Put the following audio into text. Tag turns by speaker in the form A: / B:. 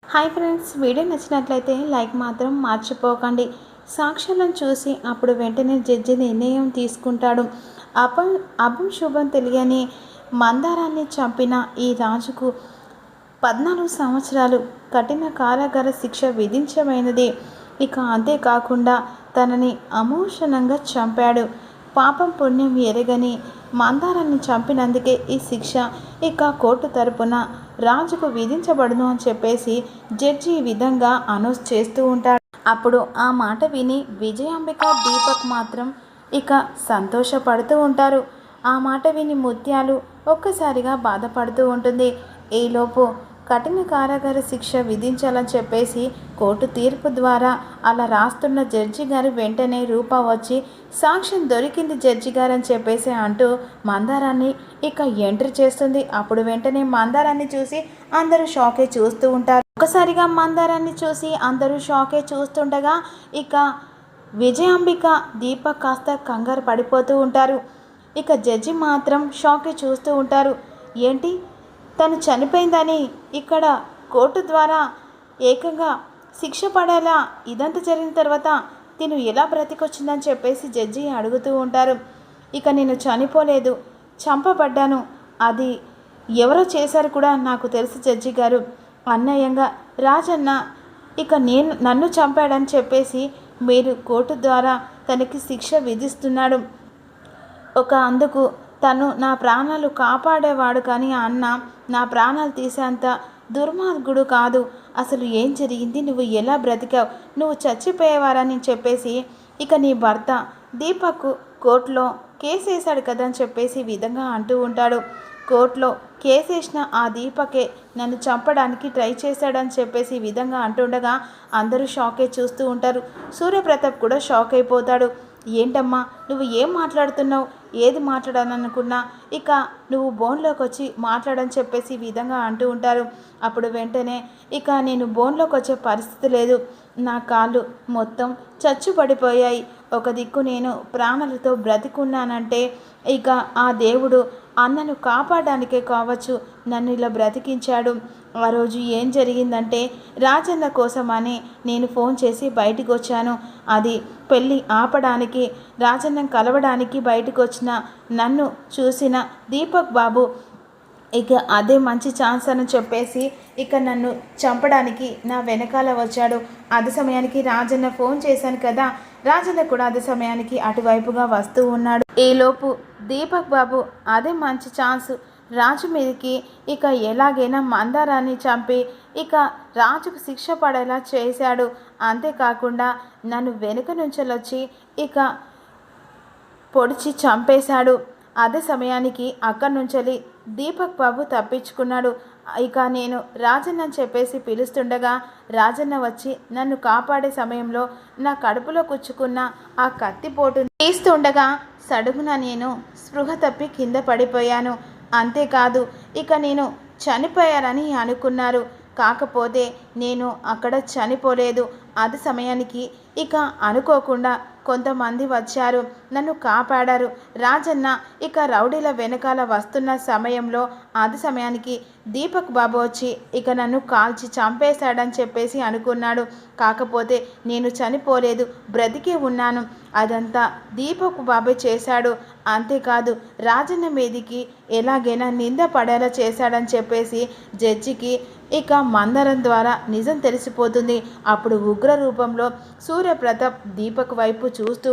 A: Hi friends, video నచ్చినట్లయితే like మాత్రం మర్చిపోకండి. సాక్ష్యాలను చూసి అప్పుడు వెంటనే జడ్జి నిర్ణయం తీసుకుంటాడు. అభం శుభం తెలియని మందారాన్ని చంపిన ఈ రాజుకు 14 సంవత్సరాలు కఠిన కారాగార శిక్ష విధించమైనది. ఇక అంతేకాకుండా తనని అమోషణంగా చంపాడు. పాపం పుణ్యం ఎరగని మందారాన్ని చంపినందుకే ఈ శిక్ష ఇక కోర్టు తరపున రాజుకు విధించబడును అని చెప్పేసి జడ్జి ఈ విధంగా అనౌన్స్ చేస్తూ ఉంటాడు. అప్పుడు ఆ మాట విని విజయాంబిక, దీపక్ మాత్రం ఇక సంతోషపడుతూ ఉంటారు. ఆ మాట విని ముత్యాలు ఒక్కసారిగా బాధపడుతూ ఉంటుంది. ఈలోపు కఠిన కారాగార శిక్ష విధించాలని చెప్పేసి కోర్టు తీర్పు ద్వారా అలా రాస్తున్న జడ్జి గారు వెంటనే రూప వచ్చి సాక్ష్యం దొరికింది జడ్జి గారు అని చెప్పేసి అంటూ మందారాన్ని ఇక ఎంట్రీ చేస్తుంది. అప్పుడు వెంటనే మందారాన్ని చూసి అందరూ షాకే చూస్తూ ఉంటారు. ఒకసారిగా మందారాన్ని చూసి అందరూ షాకే చూస్తుండగా ఇక విజయాంబిక, దీపక్ కాస్త కంగారు పడిపోతూ ఉంటారు. ఇక జడ్జి మాత్రం షాకే చూస్తూ ఉంటారు. ఏంటి, తను చనిపోయిందని ఇక్కడ కోర్టు ద్వారా ఏకంగా శిక్ష పడేలా ఇదంతా జరిగిన తర్వాత తిను ఎలా బ్రతికొచ్చిందని చెప్పేసి జడ్జి అడుగుతూ ఉంటారు. ఇక నేను చనిపోలేదు, చంపబడ్డాను, అది ఎవరో చేశారు కూడా నాకు తెలుసు జడ్జి గారు. అన్యాయంగా రాజన్న ఇక నన్ను చంపాడని చెప్పేసి మీరు కోర్టు ద్వారా తనకి శిక్ష విధిస్తున్నాడు. అందుకు తను నా ప్రాణాలు కాపాడేవాడు, కానీ అన్న నా ప్రాణాలు తీసేంత దుర్మార్గుడు కాదు. అసలు ఏం జరిగింది, నువ్వు ఎలా బ్రతికావు, నువ్వు చచ్చిపోయేవారని చెప్పేసి ఇక నీ భర్త దీపక్ కోర్టులో కేసు వేశాడు కదా అని చెప్పేసి విధంగా అంటూ ఉంటాడు. కోర్టులో కేసు వేసిన ఆ దీపకే నన్ను చంపడానికి ట్రై చేశాడని చెప్పేసి ఈ విధంగా అంటుండగా అందరూ షాకే చూస్తూ ఉంటారు. సూర్యప్రతాప్ కూడా షాక్ అయిపోతాడు. ఏంటమ్మా నువ్వు ఏం మాట్లాడుతున్నావు, ఏది మాట్లాడాలనుకున్నా ఇక నువ్వు బోన్లోకి వచ్చి మాట్లాడని చెప్పేసి ఈ విధంగా అంటూ ఉంటారు. అప్పుడు వెంటనే ఇక నేను బోన్లోకి వచ్చే పరిస్థితి లేదు, నా కాళ్ళు మొత్తం చచ్చుపడిపోయాయి, ఒక దిక్కు నేను ప్రాణాలతో బ్రతికున్నానంటే ఇక ఆ దేవుడు అన్నను కాపాడడానికే కావచ్చు నన్ను ఇలా బ్రతికించాడు. ఆ రోజు ఏం జరిగిందంటే రాజన్న కోసమని నేను ఫోన్ చేసి బయటికి వచ్చాను. అది పెళ్ళి ఆపడానికి, రాజన్న కలవడానికి బయటకు వచ్చిన నన్ను చూసిన దీపక్ బాబు ఇక అదే మంచి ఛాన్స్ అని చెప్పేసి ఇక నన్ను చంపడానికి నా వెనకాల వచ్చాడు. అదే సమయానికి రాజన్న ఫోన్ చేశాను కదా, రాజన్న కూడా అదే సమయానికి అటువైపుగా వస్తూ ఉన్నాడు. ఈలోపు దీపక్ బాబు అదే మంచి ఛాన్స్ రాజు మీదకి ఇక ఎలాగైనా మందారాన్ని చంపి ఇక రాజుకు శిక్ష పడేలా చేశాడు. అంతేకాకుండా నన్ను వెనుక నుంచెలొచ్చి ఇక పొడిచి చంపేశాడు. అదే సమయానికి అక్కడి నుంచి దీపక్ బాబు తప్పించుకున్నాడు. ఇక నేను రాజన్న అని చెప్పేసి పిలుస్తుండగా రాజన్న వచ్చి నన్ను కాపాడే సమయంలో నా కడుపులో కుచ్చుకున్న ఆ కత్తిపోటును తీస్తుండగా సడుగున నేను స్పృహ తప్పి కింద పడిపోయాను. అంతేకాదు ఇక నేను చనిపోయారని అనుకున్నారు, కాకపోతే నేను అక్కడ చనిపోలేదు. అది సమయానికి ఇక అనుకోకుండా కొంతమంది వచ్చారు, నన్ను కాపాడారు. రాజన్న ఇక రౌడీల వెనకాల వస్తున్న సమయంలో అది సమయానికి దీపక్ బాబు వచ్చి ఇక నన్ను కాల్చి చంపేశాడని చెప్పేసి అనుకున్నాడు. కాకపోతే నేను చనిపోలేదు, బ్రతికి ఉన్నాను. అదంతా దీపక్ బాబే చేశాడు. అంతేకాదు రాజన్న మీదికి ఎలాగైనా నింద పడేలా చేశాడని చెప్పేసి జడ్జికి ఇక మందరం ద్వారా నిజం తెలిసిపోతుంది. అప్పుడు ఉగ్ర రూపంలో సూర్యప్రతాప్ దీపక్ వైపు చూస్తూ